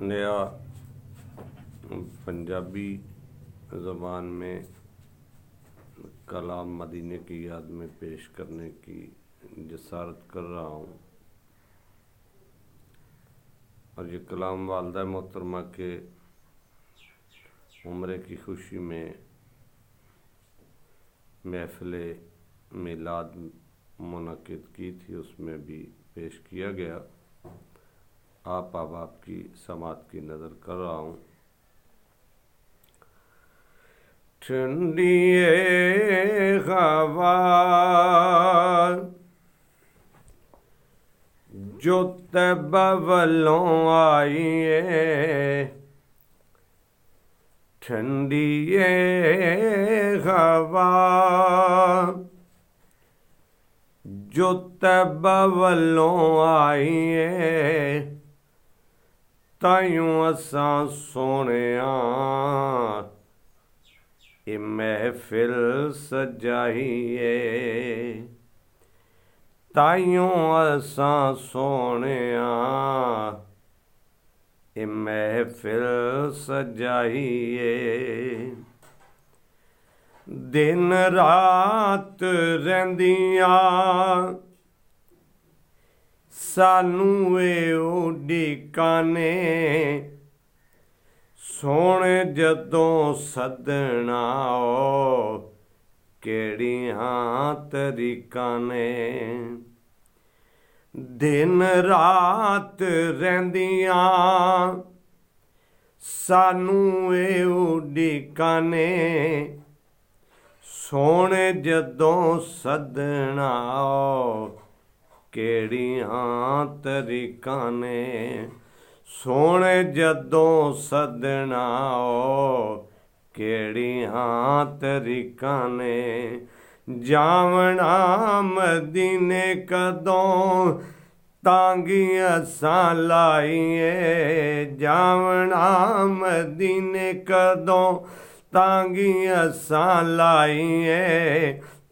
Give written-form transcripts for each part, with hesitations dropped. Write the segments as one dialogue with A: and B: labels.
A: नया पंजाबी ज़बान में कलाम मदीने की याद में पेश करने की जसारत कर रहा हूँ। और ये कलाम वालदा मोहतरमा के उम्र की खुशी में महफ़िल मिलाद मुनक़िद की थी, उसमें भी पेश किया गया। आप अहबाब की समात की नज़र कर रहा हूँ। ठंडी हवा जो तैबा वल्लों आई है, ठंडी हवा जो तैबा वल्लों आई है, ताइयों असां सोहणिया ये महफिल सजाई है, ताइयों असां सोहणिया ये महफिल सजाई है। दिन रात रहिंदियां सानू ए उਡੀਕਾਂ ने, सोहणे जदों सदना ओ किहड़ियां तरीकां ने। दिन रात रहिंदियां सानू ए उਡੀਕਾਂ ने, सोहणे जदों सदना ओ किहड़ियां तरीकां ने। सोहणे जदों सदना ओ किहड़ियां तरीकां ने। जावना मदीने कदों तांगी असां लाईए, जावना मदीने कदों तांगी असां लाईए,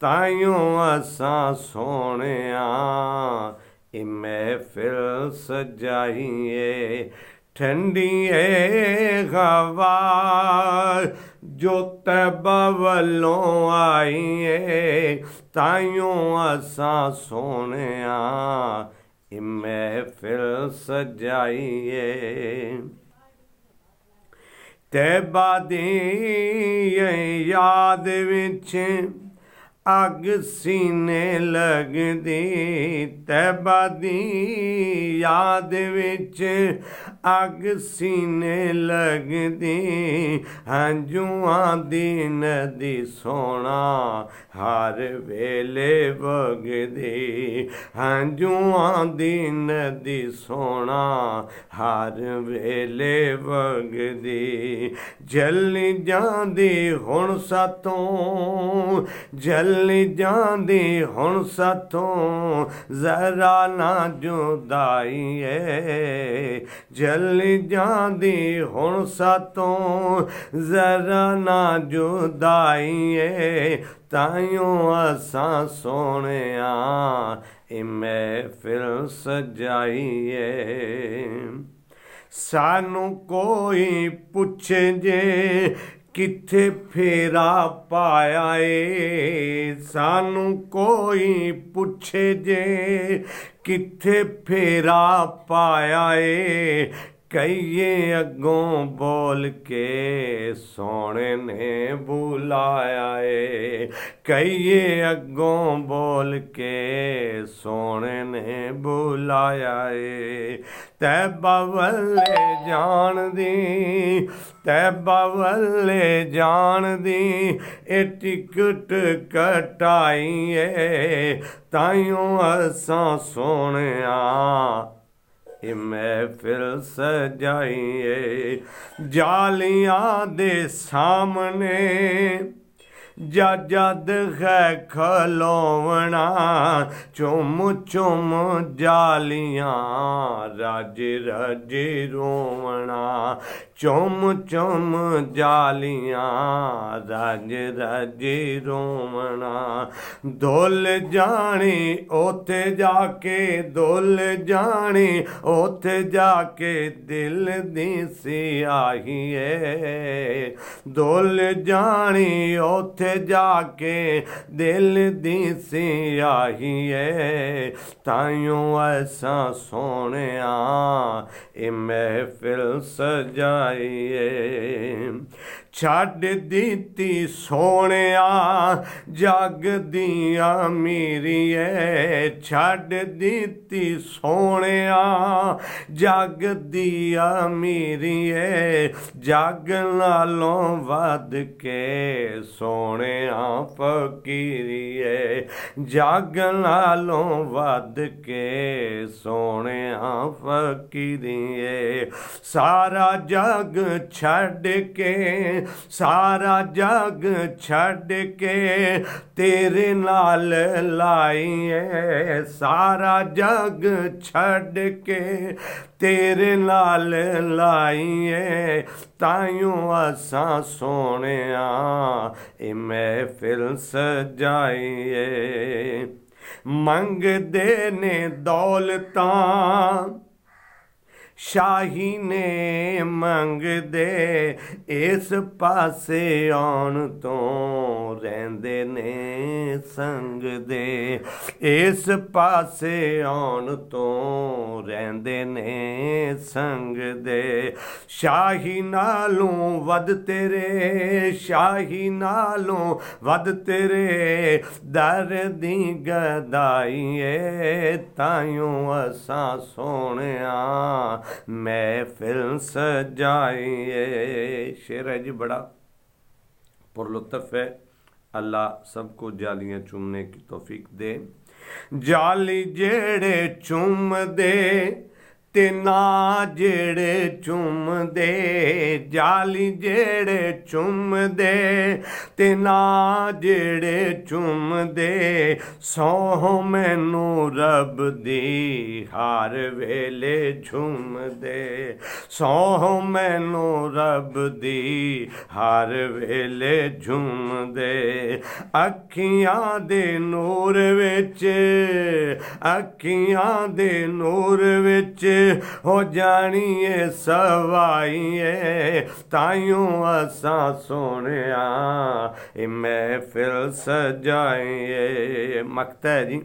A: ताइयों असां सोहणिया ये महफिल सजाई। ठंडी हवा जो तैबा वल्लों आई है, ताइयों असां सोहणिया ये महफिल सजाई। तैबा दी याद विच अग सीने लगदी, तैबा दी याद विच अग सीने लगदी, हंजुआं दी नदी सोहणा हर वेले वगदी, हंजुआं दी नदी सोहणा हर वेले वगदी। जल्ली जांदी हुण सातों, जल्ली जांदी हुण सातों जरा ना जुदाई है, जल्ली जांदी हुण सातों जरा ना जुदाई है, ताइयों असां सोहणिया ये महफिल सजाई है। सानू कोई पुछे जे किथे फेरा पाया ए, सानू कोई पुछे जे किथे फेरा पाया ए, कहिए अगों बोल के सोहणे ने बुलाया ए, कहिए अगों बोल के सोहणे ने बुलाया ए। तैबा वल्ले जान दी, तैबा वल्ले जान दी ए टिकट कटाई ए, ताइयों असां सोहणिया ये महफिल सजाई। जालियां दे सामने जद है खलोवना चुम चुम जालियां रज रज रोवना चुम चुम जालियां रज रज रोवना दुल जानी ओथे जाके दुल जानी ओथे जाके दिल दी सियाही दुल जानी ओथे जाके दिल दी सियाही ताइयों ऐसा सोने ए महफिल सजाइए छड़ दीती सोने जग दिया मेरिए छड़ दीती सोने जग दिया मेरिए जग नालों वध के सोने फकीरिए जग नालों वध के सोने फकीरिए सारा जग छड़ के सारा जग छड़ के तेरे नाल लाइए सारा जग छड़ के तेरे नाल लाइए ताइयों असां सोने ए महफिल सजाइए मंगदे ने दौलतां शाही ने मंगदे इस पासे आउण तो रहिंदे ने संग दे इस पासे आउण तो रहिंदे ने संग दे शाही नालों वध तेरे शाही नालों वध तेरे दर दी गदाई ताइयों असां सोहणिया महफिल सजाइए। शेर है जी बड़ा पुरलुत्फ है। अल्लाह सबको जालियां चूमने की तौफीक दे। जाली जेड़े चूम दे ते ना जेड़े चूम दे जाली जेड़े चूम दे ते ना जेड़े चूम दे सौह मैनू रब दी हर वेले झूम दे सौह मैनू रब दी हर वेले झूम दे अखियां दे नूर विच अखियां दे नूर विच हो जानिए सवाइए ताइयों असां सोहणिया ए महफिल सजाइए। मकता है जी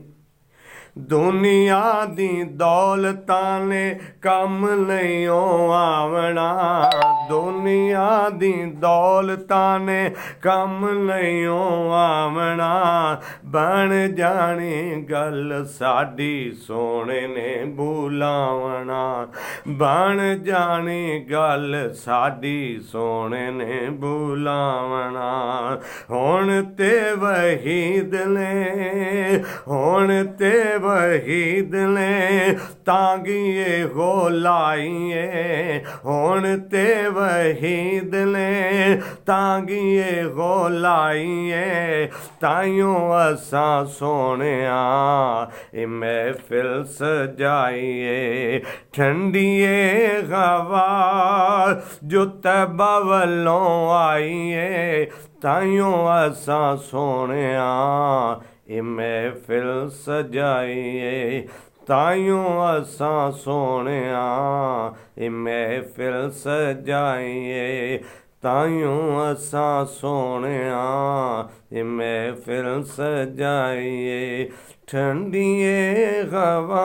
A: दुनिया दी दौलतां ने कम नहीं आवना दुनिया दी दौलतां ने कम नहीं आवना बन जानी गल साडी सोने ने बुलावना बन जानी गल साडी सोने ने बुलावना हुण ते वहीद ने हुण ते वहीद ने तांगिए हो लाइए हुण ते वहीद ने तांगिए हो लाइए ताइयों असां सोहणिया ए महफिल सजाइए। ठंडिए हवा जो तैबा वल्लों आइए ताइयों असां सोहणिया ए महफिल सजाइए ताइयों असां सोहणिया ए महफिल सजाइए ताइयों असां सोहणिया ए महफिल सजाइए। ठंडिए हवा